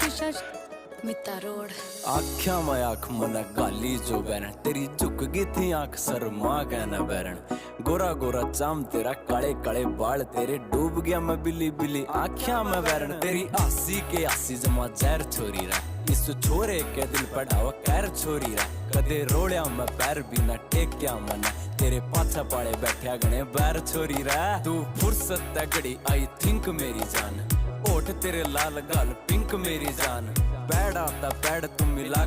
शीशा मिता रोड आख्या में आंख मन गाली जो बैरन तेरी झुक गई थी आंख शर्मा कहना बैरन गोरा गोरा चाम तेरा काले काले बाल तेरे डूब गया मैं बिल्ली बिल्ली आख्या में बैरन तेरी आसी के आसी जमा जहर छोरी रा इस छोरे के दिल पढ़ावा कैर छोरी रा कदे रोड़िया में पैर बिना टेक्या मना तेरे पाछा पाड़े बैठा गणे बैर छोरी रा तू फुर्सत घड़ी आई थिंक मेरी जान ओठ तेरे लाल गाल पिंक मेरी जान पैड़ आता पैड़ तुम मिला